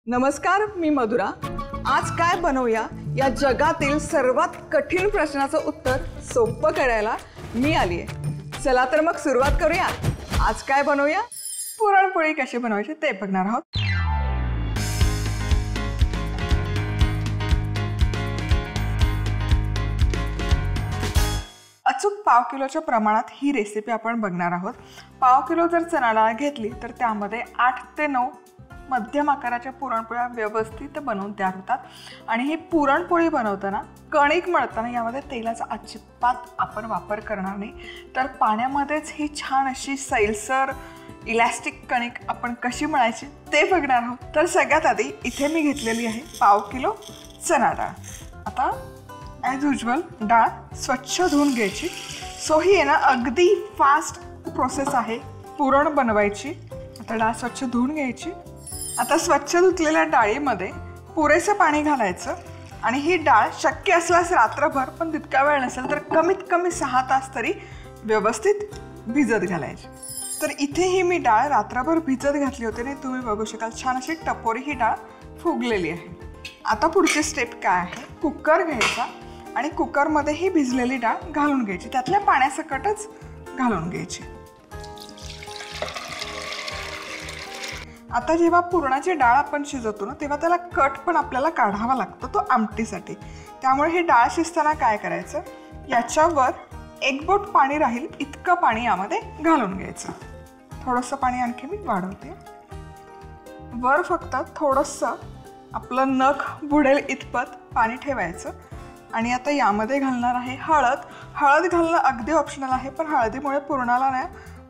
नमस्कार, मी मधुरा। आज काय बनवूया या जगातील सर्वात कठीण प्रश्नाचं उत्तर सोपं करायला मी आली आहे। चला तर मग सुरुवात करूया। आज काय बनवूया? पुरणपोळी कशी बनवायची ते बघणार आहोत। अचूक पाव किलोच्या प्रमाणात ही रेसिपी आपण बघणार आहोत। पाव किलो जर चणा डाळ घेतली तर त्यामध्ये 8 ते 9 मध्यम आकाराच्या पुरणपोळ्या व्यवस्थित बनवून तयार होतात। आणि ही पुरणपोळी बनवताना कणिक मळताना यामध्ये तेलाचा अजिबात आपण वापर करणार नाही, तर पाण्यामध्येच ही छान अशी सैलसर इलास्टिक कणिक आपण कशी मळायची ते बघणार आहोत। तर सगळ्यात आधी इथे मी घेतलेली आहे पाव किलो चणा डाळ। आता ॲज युजल डाळ स्वच्छ धुवून घ्यायची। सो ही आहे ना अगदी फास्ट प्रोसेस आहे पुरण बनवायची। आता डाळ स्वच्छ धुवून घ्यायची। आता स्वच्छ धुतलेल्या डाळीमध्ये पुरेसं पाणी घालायचं आणि ही डाळ शक्य असल्यास रात्रभर, पण तितका वेळ नसेल तर कमीत कमी 6 तास तरी व्यवस्थित भिजत घालायची। तर इथेही मी डाळ रात्रभर भिजत घातली होती आणि तुम्ही बघू शकाल छान अशी टपोरी ही डाळ फुगलेली आहे। आता पुढची स्टेप काय आहे, कुकर घ्यायचा आणि कुकरमध्ये ही भिजलेली डाळ घालून घ्यायची, त्यातल्या पाण्यासकटच घालून घ्यायची। आता जेव्हा पुरणाची डाळ आपण शिजवतो ना तेव्हा त्याला कट पण आपल्याला काढावा लागतो, तो आमटीसाठी। त्यामुळे हे डाळ शिजताना काय करायचं, याच्यावर 1 बोट पाणी राहील इतकं पाणी यामध्ये घालून घ्यायचं। थोडंसं पाणी आणखी मी वाढवते। वर फक्त थोडंसं आपलं नख बुडेल इतपत पाणी ठेवायचं। आणि आता यामध्ये घालणार आहे हळद। हळद घालणं अगदी ऑप्शनल आहे, पण हळदीमुळे पुरणाला ना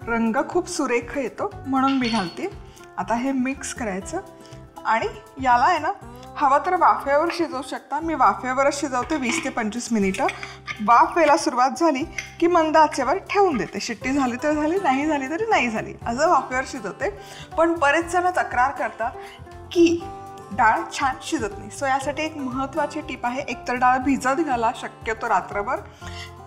रंग खूप सुरेख येतो, म्हणून मी घालते। आता हे मिक्स करायचं आणि याला आहे ना हवं तर वाफेवर शिजवू शकता। मी वाफेवरच शिजवते 20 ते 25 मिनिटं। वाफ व्हायला सुरुवात झाली की मंद आचेवर ठेवून देते। शिट्टी झाली तर झाली, नाही झाली तरी नाही झाली, असं वाफेवर शिजवते। पण बरेच जण तक्रार करतात की डाळ छान शिजत नाही। सो यासाठी एक महत्त्वाची टीप आहे, एकतर डाळ भिजत घाला शक्यतो रात्रभर।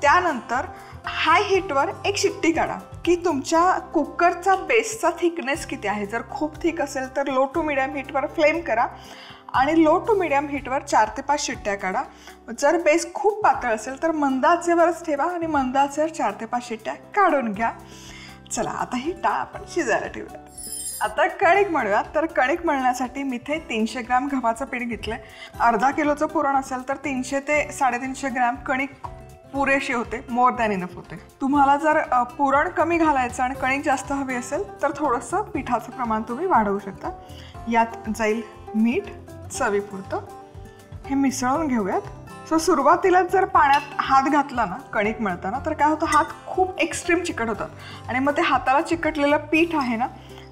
त्यानंतर हाय हीटवर एक शिट्टी काढा की तुमच्या कुकरचा बेसचा थिकनेस किती आहे। जर खूप थिक असेल तर लो टू मिडियम हीटवर फ्लेम करा आणि लो टू मिडियम हीटवर 4 ते 5 शिट्ट्या काढा। जर बेस खूप पातळ असेल तर मंद आचेवरच ठेवा आणि मंद आचेवर 4 ते 5 शिट्ट्या काढून घ्या। चला आता ही डाळ आपण शिजायला ठेवूया। आता कणिक मळूया। तर कणिक मळण्यासाठी मी इथे 300 ग्रॅम गव्हाचं पीठ घेतलं आहे। अर्धा किलोचं पुरण असेल तर 300 ते 350 ग्रॅम कणिक पुरेशी होते, मोर दॅन इनफ होते। तुम्हाला जर पुरण कमी घालायचं आणि कणिक जास्त हवी असेल तर थोडंसं पिठाचं प्रमाण तुम्ही वाढवू शकता। यात जाईल मीठ चवीपुरतं। हे मिसळून घेऊयात। सो सुरुवातीला जर पाण्यात हात घातला ना कणिक मळताना तर काय होतं, हात खूप एक्स्ट्रीम चिकट होतात आणि मग ते हाताला चिकटलेलं पीठ आहे ना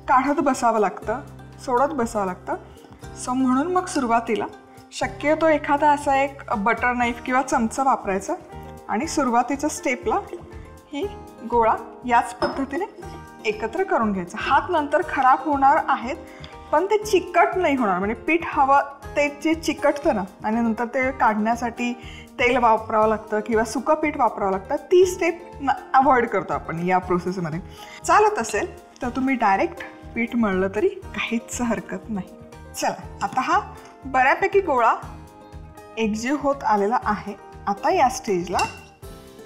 काढत बसावं लागतं, सोडत बसावं लागतं। सो म्हणून मग सुरुवातीला शक्यतो एखादा असा एक बटर नाईफ किंवा चमचा वापरायचा आणि सुरुवातीच्या स्टेपला ही गोळा याच पद्धतीने एकत्र करून घ्यायचा। हात नंतर खराब होणार आहेत पण ते चिकट नाही होणार, म्हणजे पीठ हवं ते जे चिकटतं ना आणि नंतर ते काढण्यासाठी तेल वापरावं लागतं किंवा सुकं पीठ वापरावं लागतं, ती स्टेप अवॉइड करतो आपण या प्रोसेसमध्ये। चालत असेल तर तुम्ही डायरेक्ट पीठ मळलं तरी काहीच हरकत नाही। चला आता हा बऱ्यापैकी गोळा एकजीव होत आलेला आहे। आता या स्टेजला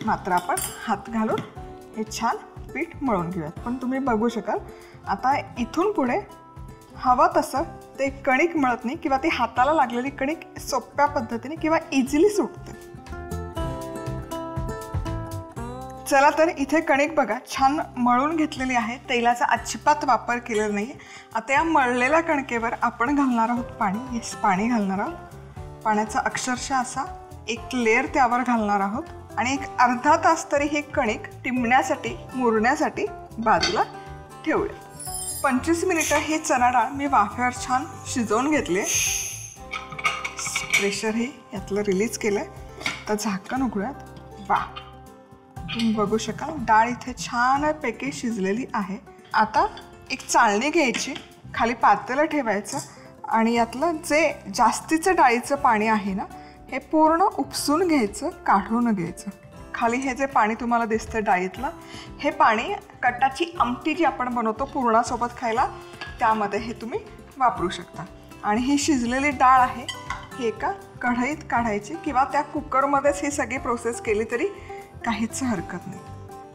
मात्र आपण हात घालून हे छान पीठ मळून घेऊयात। पण तुम्ही बघू शकाल आता इथून पुढे हवं तसं ते कणिक मळत नाही किंवा ती हाताला लागलेली कणिक सोप्या पद्धतीने किंवा इझिली सुटते। चला तर इथे कणिक बघा छान मळून घेतलेली आहे, तेलाचा अजिबात वापर केलेला नाही। आता या मळलेल्या कणकेवर आपण घालणार आहोत पाणी। येस, पाणी घालणार आहोत। पाण्याचा अक्षरशः असा एक लेअर त्यावर घालणार आहोत आणि एक अर्धा तास तरी हे कणिक टिंबण्यासाठी मुरण्यासाठी बाजूला ठेवूया। 25 मिनिटं हे चणा डाळ मी वाफेवर छान शिजवून घेतले। प्रेशर हे यातलं रिलीज केलं आहे। तर झाकण उघडूयात। वा, तुम्ही बघू शकाल डाळ इथे छानपैकी शिजलेली आहे। आता एक चाळणी घ्यायची, खाली पातेलं ठेवायचं आणि यातलं जे जास्तीचं डाळीचं पाणी आहे ना हे पूर्ण उपसून घ्यायचं, काढून घ्यायचं। खाली हे जे पाणी तुम्हाला दिसतं डाळीतलं, हे पाणी कटाची आमटी जी आपण बनवतो पुरणासोबत खायला त्यामध्ये हे तुम्ही वापरू शकता। आणि ही शिजलेली डाळ आहे ही एका कढईत काढायची किंवा त्या कुकरमध्येच ही सगळी प्रोसेस केली तरी काहीच हरकत नाही.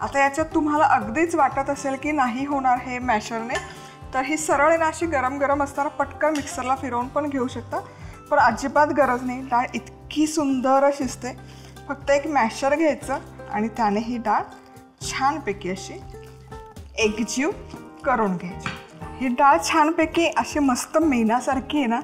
आता याच्यात तुम्हाला अगदीच वाटत असेल की नाही होणार हे मॅशरने, तर ही सरळ ना अशी गरम गरम असताना पटकन मिक्सरला फिरवून पण घेऊ शकता. पण अजिबात गरज नाही, डाळ इतकी सुंदर शिजते. फक्त एक मॅशर घ्यायचं आणि त्याने ही डाळ छानपैकी अशी एकजीव करून घ्यायची. ही डाळ छानपैकी अशी मस्त मेणासारखी आहे ना,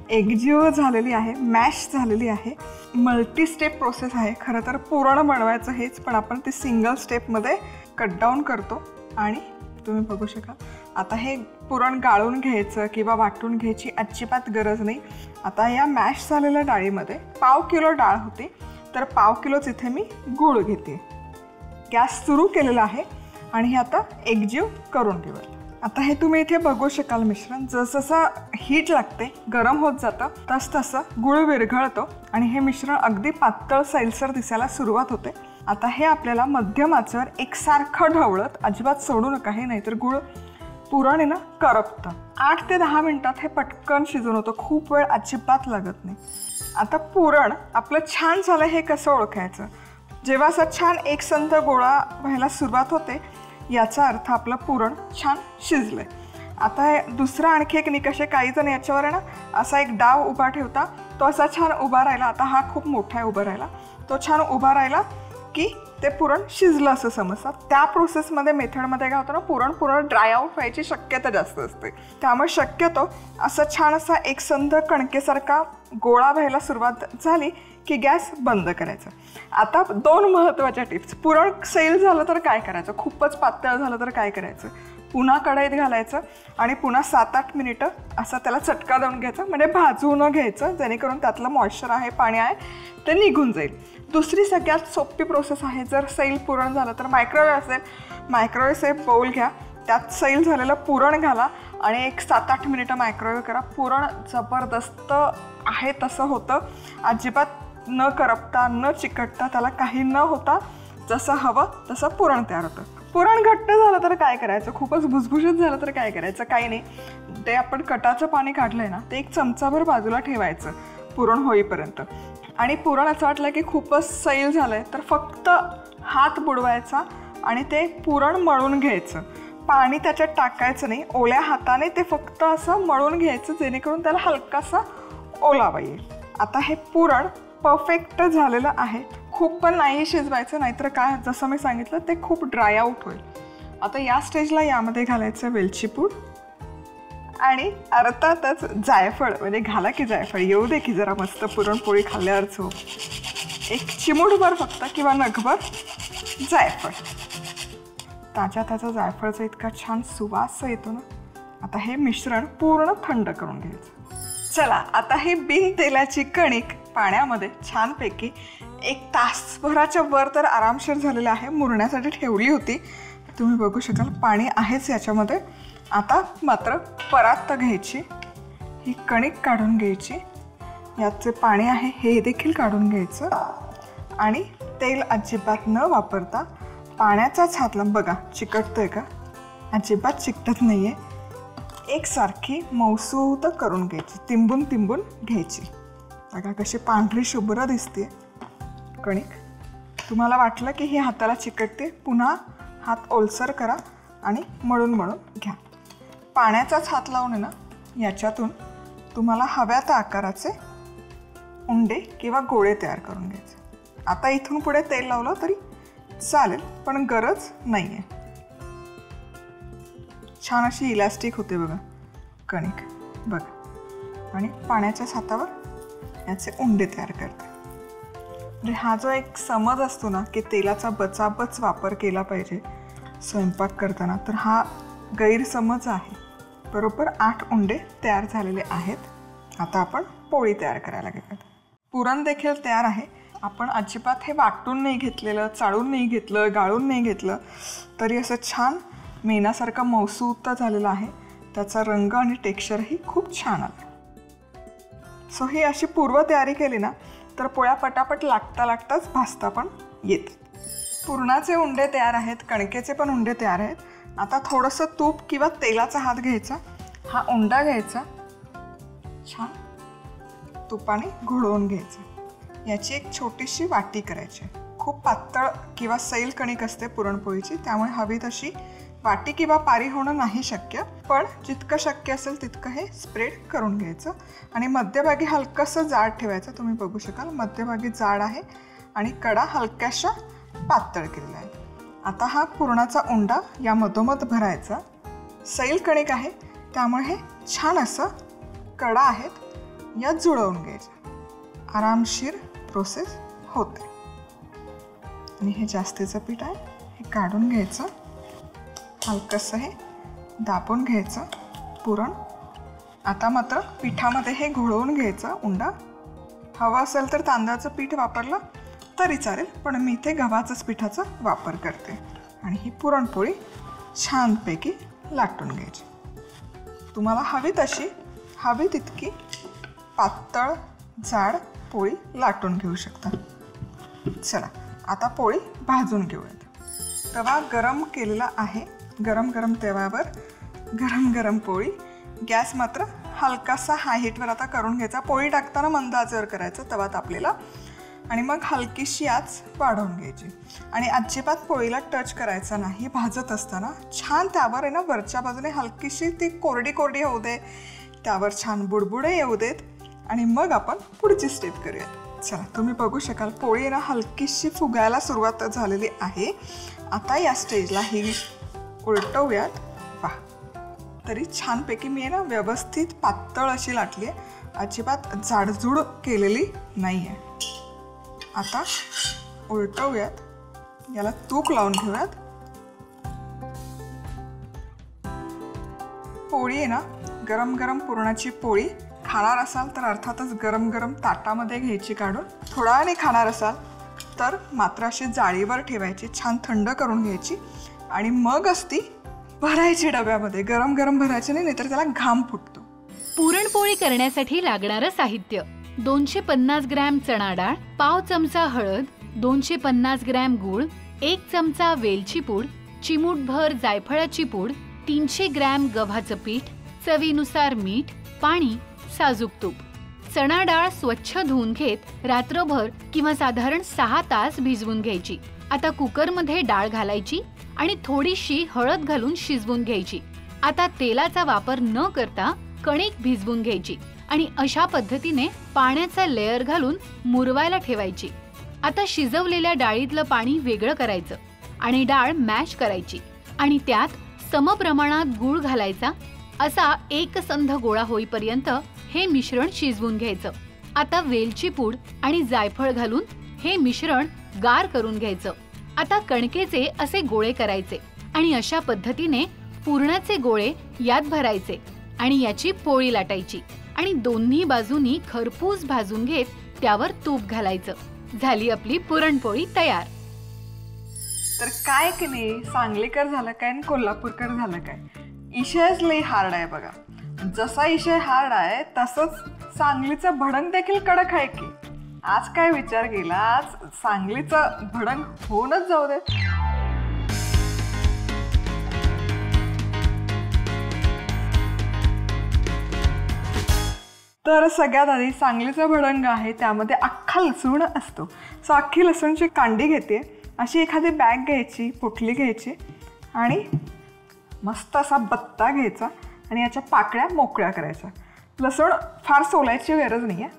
एकजीव झालेली आहे, मॅश झालेली आहे. मल्टी स्टेप प्रोसेस आहे. खरं तर पुरण बनवायचं हेच, पण आपण ते सिंगल स्टेपमध्ये कट डाऊन करतो. आणि तुम्ही बघू शकाल आता हे पुरण गाळून घ्यायचं किंवा वाटून घ्यायची अजिबात गरज नाही. आता या मॅश झालेल्या डाळीमध्ये 1/2 किलो डाळ होती, तर 1/2 किलोच इथे मी गूळ घेते. गॅस सुरू केलेला आहे आणि हे आता एकजीव करून घेऊया. आता हे तुम्ही इथे बघू शकाल मिश्रण जसं हीट लागते, गरम होत जातं, तसं गूळ विरघळतो आणि हे मिश्रण अगदी पातळ सैलसर दिसायला सुरुवात होते. आता हे आपल्याला मध्यम आचेवर एकसारखं ढवळत, अजिबात सोडू नका हे, नाहीतर गूळ पुरण आहे ना करपतं. 8 ते 10 मिनिटात हे पटकन शिजून होतं, खूप वेळ अजिबात लागत नाही. आता पुरण आपलं छान झालं हे कसं ओळखायचं? जेव्हा असं छान एकसंध गोळा व्हायला सुरुवात होते याचा अर्थ आपलं पुरण छान शिजलंय. आता दुसरा आणखी एक निकष आहे, काही जण याच्यावर आहे ना असा एक डाव उभा ठेवता, तो असा छान उभा राहिला. आता हा खूप मोठा आहे उभा राहिला, तो छान उभा राहिला की ते पुरण शिजलं असं समजतात. त्या प्रोसेसमध्ये मेथडमध्ये काय होतं ना, पुरण ड्राय आउट व्हायची शक्यता जास्त असते. त्यामुळे शक्यतो असं छान असा एकसंध कणकेसारखा गोळा व्हायला सुरुवात झाली की गॅस बंद करायचा. आता 2 महत्त्वाच्या टिप्स. पुरण सैल झालं तर काय करायचं, खूपच पातळ झालं तर काय करायचं? पुन्हा कढईत घालायचं आणि पुन्हा 7-8 मिनिटं असं त्याला चटका देऊन घ्यायचा, म्हणजे भाजून घ्यायचं, जेणेकरून त्यातलं मॉइश्चर आहे, पाणी आहे ते निघून जाईल. दुसरी सगळ्यात सोपी प्रोसेस आहे, जर सैल पुरण झालं तर मायक्रोवेव्ह असेल, मायक्रोवेव्ह सेफ बाउल घ्या, त्यात सैल झालेलं पुरण घाला आणि एक 7-8 मिनिटं मायक्रोवेव्ह करा. पुरण जबरदस्त आहे तसं होतं, अजिबात न करपता न चिकटता, त्याला काही न होता जसं हवं तसं पुरण तयार होतं. पुरण घट्ट झालं तर काय करायचं, खूपच भुसभुशीत झालं तर काय करायचं? काही नाही, ते आपण कटाचं पाणी काढलंय ना, ते 1 चमचाभर बाजूला ठेवायचं पुरण होईपर्यंत. आणि पुरण असं वाटलं की खूपच सैल झालंय तर फक्त हात बुडवायचा आणि ते पुरण मळून घ्यायचं. पाणी त्याच्यात टाकायचं नाही, ओल्या हाताने ते फक्त असं मळून घ्यायचं, जेणेकरून त्याला हलकासा ओलावा येईल. आता हे पुरण परफेक्ट झालेलं आहे, खूप पण नाही शिजवायचं, नाहीतर काय जसं मी सांगितलं ते खूप ड्राय आउट होईल. आता या स्टेजला यामध्ये घालायचं वेलची पूड आणि अर्थातच जायफळ, म्हणजे घाला की जायफळ, येऊ दे की जरा मस्त पुरणपोळी खाल्ल्यावर झोप. 1 चिमूटभर फक्त किंवा नगभर जायफळ. ताज्या जायफळचा इतका छान सुवास येतो ना. आता हे मिश्रण पूर्ण थंड करून घ्यायचं. चला आता ही बिन तेलाची कणिक पाण्यामध्ये छानपैकी 1 तासभराच्या वर तर आरामशीर झालेलं आहे, मुरण्यासाठी ठेवली होती. तुम्ही बघू शकाल पाणी आहेच याच्यामध्ये. आता मात्र परात घ्यायची, ही कणिक काढून घ्यायची, याचे पाणी आहे हे देखील काढून घ्यायचं आणि तेल अजिबात न वापरता पाण्याचाच हात लावून बघा चिकटतोय का, अजिबात चिकटत नाही आहे. एकसारखी मौसूत करून घ्यायची, तिंबून घ्यायची. बघा कशी पांढरी शुभ्र दिसते कणिक. तुम्हाला वाटलं की ही हाताला चिकटते, पुन्हा हात ओलसर करा आणि मळून घ्या. पाण्याचाच हात लावून आहे ना, याच्यातून तुम्हाला हव्या त्या आकाराचे उंडे किंवा गोळे तयार करून घ्यायचे. आता इथून पुढे तेल लावलं तरी चालेल, पण गरज नाही आहे. छान अशी इलास्टिक होते बघा कणिक, बघा. आणि पाण्याच्याच हातावर याचे उंडे तयार करते. म्हणजे हा जो एक समज असतो ना की तेलाचा बचाबच वापर केला पाहिजे स्वयंपाक करताना, तर हा गैरसमज आहे. बरोबर 8 उंडे तयार झालेले आहेत. आता आपण पोळी तयार करायला घेऊयात. पुरण देखील तयार आहे. आपण अजिबात हे वाटून नाही घेतलेलं, चाळून नाही घेतलं, गाळून नाही घेतलं, तरी असं छान मेणासारखा मौसूत झालेला आहे. त्याचा रंग आणि टेक्स्चरही खूप छान आलं. सो ही अशी पूर्वतयारी केली ना तर पोळ्या पटापट लागताच भाजता पण येतात. पुरणाचे उंडे तयार आहेत, कणकेचे पण उंडे तयार आहेत. आता थोडंसं तूप किंवा तेलाचा हात घ्यायचा, हा उंडा घ्यायचा, छान तुपाने घोळवून घ्यायचं. याची एक छोटीशी वाटी करायची. खूप पातळ किंवा सैल कणिक असते पुरणपोळीची, त्यामुळे हवी तशी वाटी किंवा पारी होणं नाही शक्य, पण जितकं शक्य असेल तितकं हे स्प्रेड करून घ्यायचं. आणि मध्यभागी हलकंसं जाड ठेवायचं. तुम्ही बघू शकाल मध्यभागी जाड आहे आणि कडा हलक्याशा पातळ केलेल्या आहेत. आता हा पुरणाचा उंडा या मधोमध भरायचा. सैल कणिक आहे त्यामुळे हे छान असं कडा आहेत या जुळवून घ्यायच्या. आरामशीर प्रोसेस होते. आणि हे जास्तीचं पीठ आहे हे काढून घ्यायचं. हलकंसं हे दाबून घ्यायचं पुरण. आता मात्र पिठामध्ये हे घोळवून घ्यायचं उंडा. हवं असेल तर तांदळाचं पीठ वापरलं तरी चालेल, पण मी इथे गव्हाचंच पिठाचा वापर करते. आणि ही पुरणपोळी छानपैकी लाटून घ्यायची. तुम्हाला हवी तशी हवी तितकी पातळ जाड पोळी लाटून घेऊ शकता. चला आता पोळी भाजून घेऊयात. तवा गरम केलेला आहे. गरम गरम तव्यावर गरम गरम पोळी. गॅस मात्र हलकासा हाय हीटवर आता करून घ्यायचा. पोळी टाकताना मंद आचेवर करायचं तवा तापलेला. आणि मग हलकीशी आच वाढवून घ्यायची. आणि अजिबात पोळीला टच करायचा नाही. भाजत असताना छान त्यावर आहे ना वरच्या बाजूने हलकीशी ती कोरडी कोरडी होऊ दे, त्यावर छान बुडबुडे येऊ देत आणि मग आपण पुढची स्टेप करूयात. चला तुम्ही बघू शकाल पोळी आहे ना हलकीशी फुगायला सुरुवात झालेली आहे. आता या स्टेजला ही उलटवूयात. पहा तरी छानपैकी मी आहे ना व्यवस्थित पातळ अशी लाटली आहे. अजिबात जाडजूड केलेली नाही आहे. आता उलटवूयात. याला तूप लावून घेऊयात. पोळी आहे ना गरम गरम पुरणाची पोळी खाणार असाल तर अर्थातच गरम गरम ताटामध्ये घ्यायची काढून. थोडा वेळाने खाणार असाल तर मात्र अशी जाळीवर ठेवायची. छान थंड करून घ्यायची आणि मग असती भरायची डब्यामध्ये. गरम गरम भरायची नाही, नाहीतर त्याला घाम फुटतो. पुरणपोळी करण्यासाठी लागणारं साहित्य: 250 ग्रॅम चणा डाळ, पाव चमचा हळद, 250 ग्रॅम गूळ, 1 चमचा वेलची पूड, चिमूटभर जायफळाची पूड, 300 ग्रॅम गव्हाचं पीठ, चवीनुसार मीठ, पाणी, साजूक तूप. चणा डाळ स्वच्छ धुवून घेत रात्रभर किंवा साधारण 6 तास भिजवून घ्यायची. आता कुकरमध्ये डाळ घालायची आणि थोडीशी हळद घालून शिजवून घ्यायची. आता तेलाचा वापर न करता कणिक भिजवून घ्यायची आणि अशा पद्धतीने पाण्याचा लेयर घालून मुरवायला ठेवायची. आता शिजवलेल्या डाळीतलं पाणी वेगळं करायचं आणि डाळ मॅश करायची आणि त्यात समप्रमाणात गूळ घालायचा. असा एकसंध गोळा होईपर्यंत हे मिश्रण शिजवून घ्यायचं. आता वेलची पूड आणि जायफळ घालून हे मिश्रण गार करून घ्यायचं. आता कणकेचे असे गोळे करायचे आणि अशा पद्धतीने पुरणाचे गोळे यात भरायचे आणि याची पोळी लाटायची आणि दोन्ही बाजूनी खरपूस भाजून घेत त्यावर तूप घालायचं. झाली आपली पुरणपोळी तयार. तर काय की नाही, सांगलीकर झालं काय आणि कोल्हापूरकर झालं काय, इशयच लई हार्ड आहे बघा. जसा इशय हार्ड आहे तसंच सांगलीचं भडंग देखील कडक आहे की. आज काय विचार केला, आज सांगलीचं भडंग होऊनच जाऊ दे. तर सगळ्यात आधी सांगलीचं भडंग आहे त्यामध्ये अख्खा लसूण असतो. सो अख्खी लसूणची कांडी घेते. अशी एखादी बॅग घ्यायची, पुटली घ्यायची आणि मस्त असा बत्ता घ्यायचा आणि याच्या पाकळ्या मोकळ्या करायच्या. लसूण फार सोलायची गरज नाही आहे.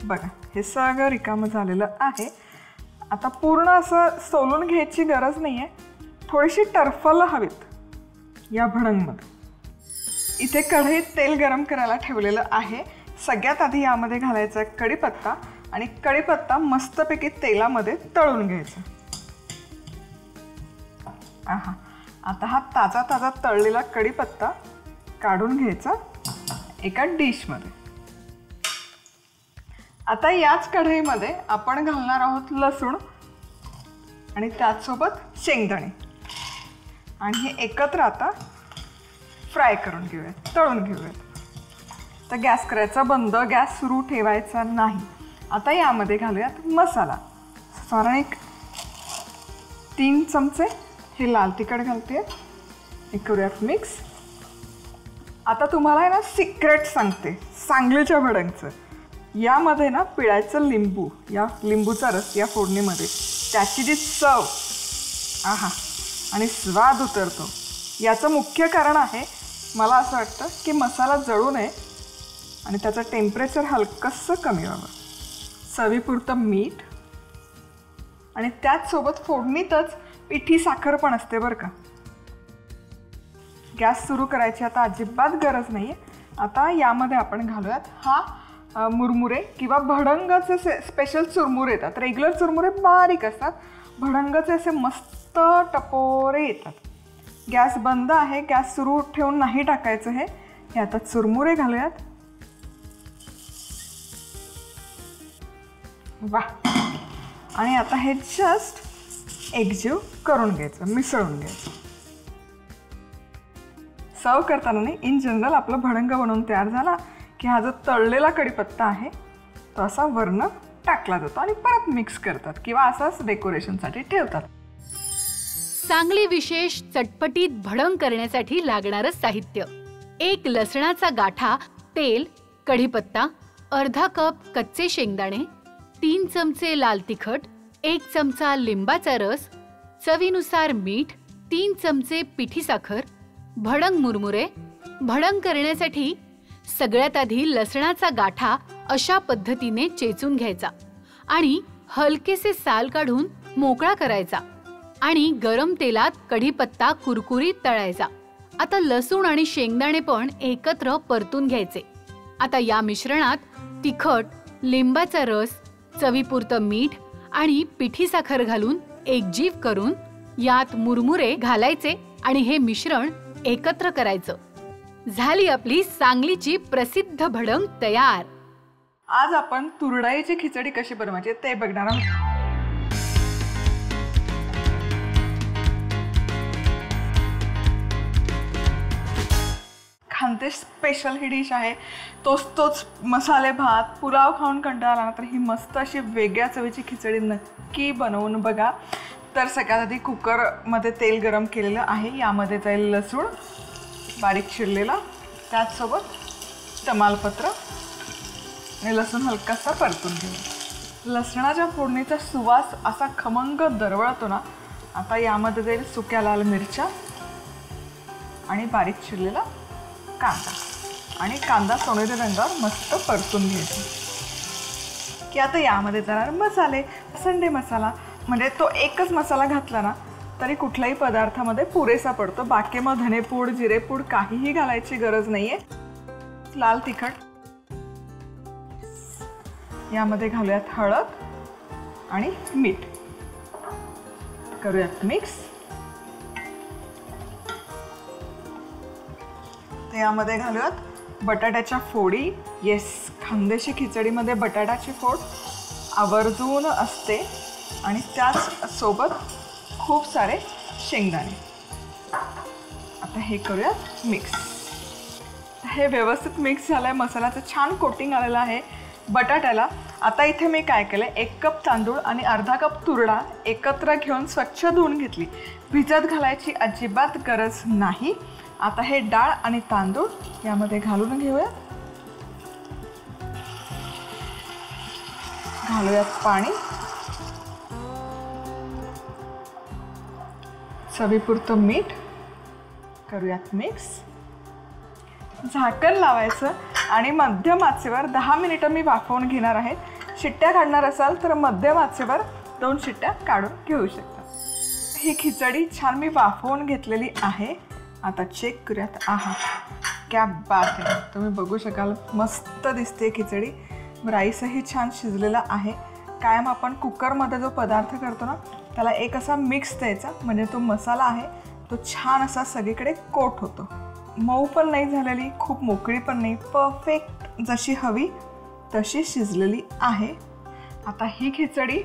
बघा हे सगळं रिकामं झालेलं आहे. आता पूर्ण असं सोलून घ्यायची गरज नाही आहे. थोडीशी टरफलं हवीत या भडंगमध्ये. इथे कढईत तेल गरम करायला ठेवलेलं आहे. सगळ्यात आधी यामध्ये घालायचा कढीपत्ता आणि कढीपत्ता मस्तपैकी तेलामध्ये तळून घ्यायचा. आता हा ताजा ताजा तळलेला कढीपत्ता काढून घ्यायचा एका डिशमध्ये. आता याच कढईमध्ये आपण घालणार आहोत लसूण आणि त्याचसोबत शेंगदाणे आणि हे एकत्र आता फ्राय करून घेऊयात, तळून घेऊयात. तर गॅस करायचा बंद, गॅस सुरू ठेवायचा नाही. आता यामध्ये घालूयात मसाला. साधारण एक 3 चमचे हे लाल तिखट घालते. हे करूयात मिक्स. आता तुम्हाला आहे ना सिक्रेट सांगते सांगलीच्या भडंगचं. यामध्ये ना पिळायचं लिंबू, या लिंबूचा रस या फोडणीमध्ये, त्याची जी चव आहा आणि स्वाद उतरतो. याचं मुख्य कारण आहे, मला असं वाटतं की मसाला जळू नये आणि त्याचं टेम्परेचर हलकंसं कमी व्हावं. चवीपुरतं मीठ आणि त्याचसोबत फोडणीतच पिठी साखर पण असते बरं का. गॅस सुरू करायची आता अजिबात गरज नाही आहे. आता यामध्ये आपण घालूयात हा मुरमुरे किंवा भडंगाचे स्पेशल चुरमुरे येतात. रेग्युलर चुरमुरे बारीक असतात, भडंगाचे असे मस्त टपोरे येतात. गॅस बंद आहे, गॅस सुरू ठेवून नाही टाकायचं. हे आता चुरमुरे घालूयात. वा. आणि आता हे जस्ट एकजीव करून घ्यायचं, मिसळून घ्यायचं. सर्व करताना नाही, इन जनरल आपलं भडंग बनवून तयार झाला की हा जो तळलेला कढीपत्ता आहे तो असा वरनं टाकला जातो आणि परत मिक्स करतात किंवा असाच डेकोरेशनसाठी ठेवतात. सांगली विशेष चटपटीत भडंग करण्यासाठी लागणारं साहित्य: 1 लसणाचा गाठा, तेल, कढीपत्ता, अर्धा कप कच्चे शेंगदाणे, 3 चमचे लाल तिखट, 1 चमचा लिंबाचा रस, चवीनुसार मीठ, 3 चमचे पिठी साखर, भडंग मुरमुरे. भडंग करण्यासाठी सगळ्यात आधी लसणाचा गाठा अशा पद्धतीने चेचून घ्यायचा आणि हलकेसे साल काढून मोकळा करायचा आणि गरम तेलात कढीपत्ता कुरकुरीत तळायचा. आता लसूण आणि शेंगदाणे पण एकत्र परतून घ्यायचे. आता या मिश्रणात तिखट, लिंबाचा रस, चवीपुरतं मीठ आणि पिठी साखर घालून एकजीव करून यात मुरमुरे घालायचे आणि हे मिश्रण एकत्र करायचं. झाली आपली सांगलीची प्रसिद्ध भडंग तयार. आज आपण तुरडाईची खिचडी कशी बनवायची ते बघणार आहोत. खानदेश स्पेशल ही डिश आहे. तोच मसाले भात, पुलाव खाऊन कंटाळा आला तर ही मस्त अशी वेगळ्या चवीची खिचडी नक्की बनवून बघा. तर सगळ्यात आधी कुकरमध्ये तेल गरम केलेलं आहे. यामध्ये जाईल लसूण बारीक चिरलेला, त्याचसोबत तमालपत्र आणि लसूण हलकासा परतून घेऊ. लसणाच्या फोडणीचा सुवास असा खमंग दरवळतो ना. आता यामध्ये जाईल सुक्या लाल मिरच्या आणि बारीक चिरलेला कांदा आणि कांदा सोनेरी रंगावर मस्त परतून घ्यायचा की आता यामध्ये जाणार मसाले. संडे मसाला म्हणजे तो एकच मसाला घातला ना तरी कुठल्याही पदार्थामध्ये पुरेसा पडतो. बाकी मग धनेपूड, जिरेपूड काहीही घालायची गरज नाहीये. लाल तिखट, यामध्ये घालूयात हळद आणि मीठ, करूयात मिक्स. यामध्ये घालूयात बटाट्याच्या फोडी. येस, खानदेशी खिचडीमध्ये बटाट्याची फोड आवर्जून असते आणि त्याच सोबत खूप सारे शेंगदाणे. आता हे करूयात मिक्स. हे व्यवस्थित मिक्स झालं आहे, मसाल्याचं छान कोटिंग आलेलं आहे बटाट्याला. आता इथे मी काय केलं, 1 कप तांदूळ आणि अर्धा कप तुरडा एकत्र घेऊन स्वच्छ धुवून घेतली. भिजत घालायची अजिबात गरज नाही. आता हे डाळ आणि तांदूळ यामध्ये घालून घेऊया. घालूयात पाणी, चवीपुरतं मीठ, करूयात मिक्स. झाकण लावायचं आणि मध्यम आचेवर 10 मिनिटं मी वाफवून घेणार आहे. शिट्ट्या काढणार असाल तर मध्यम आचेवर 2 शिट्ट्या काढून घेऊ शकता. ही खिचडी छान मी वाफवून घेतलेली आहे. आता चेक करूयात. आहा, क्या बात आहे. तुम्ही बघू शकाल मस्त दिसते खिचडी. राईसही छान शिजलेला आहे. कायम आपण कुकरमध्ये जो पदार्थ करतो ना त्याला एक असा मिक्स द्यायचा म्हणजे तो मसाला आहे तो छान असा सगळीकडे कोट होतो. मऊ पण नाही झालेली, खूप मोकळी पण नाही, परफेक्ट जशी हवी तशी शिजलेली आहे. आता ही खिचडी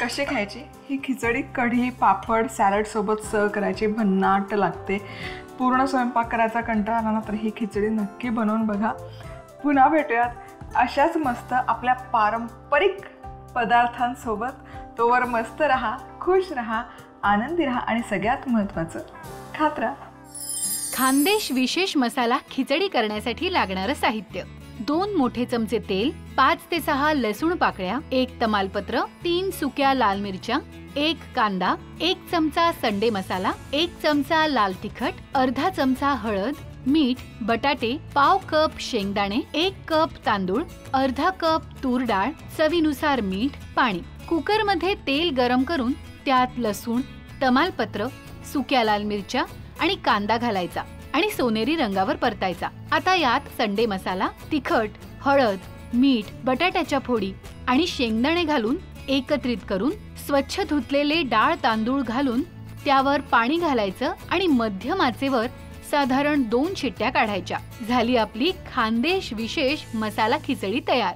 कशी खायची? ही खिचडी कढी, पापड, सॅलडसोबत सर्व करायची. भन्नाट लागते. पूर्ण स्वयंपाक करायचा कंटाळा आला ना तर ही खिचडी नक्की बनवून बघा. पुन्हा भेटूयात अशाच मस्त आपल्या पारंपरिक पदार्थांसोबत. तोवर मस्त रहा, खुश रहा आनंदी राहा आणि सगळ्यात महत्त्वाचं खात राहा. खानदेश विशेष मसाला खिचडी करण्यासाठी लागणारं साहित्य: 2 मोठे चमचे तेल, 5 ते 6 लसूण पाकळ्या, 1 तमालपत्र, 3 सुक्या लाल मिरच्या, 1 कांदा, 1 चमचा संडे मसाला, 1 चमचा लाल तिखट, अर्धा चमचा हळद, मीठ, बटाटे, पाव कप शेंगदाणे, 1 कप तांदूळ, अर्धा कप तूर डाळ, चवीनुसार मीठ, पाणी. कुकरमध्ये तेल गरम करून त्यात लसूण, तमालपत्र, सुक्या लाल मिरच्या आणि कांदा घालायचा आणि सोनेरी रंगावर परतायचा. आता यात संडे मसाला, तिखट, हळद, मीठ, बटाट्याच्या फोडी आणि शेंगदाणे घालून एकत्रित करून स्वच्छ धुतलेले डाळ तांदूळ घालून त्यावर पाणी घालायचं आणि मध्यम आचेवर साधारण 2 शिट्ट्या काढायच्या. झाली आपली खानदेश विशेष मसाला खिचडी तयार.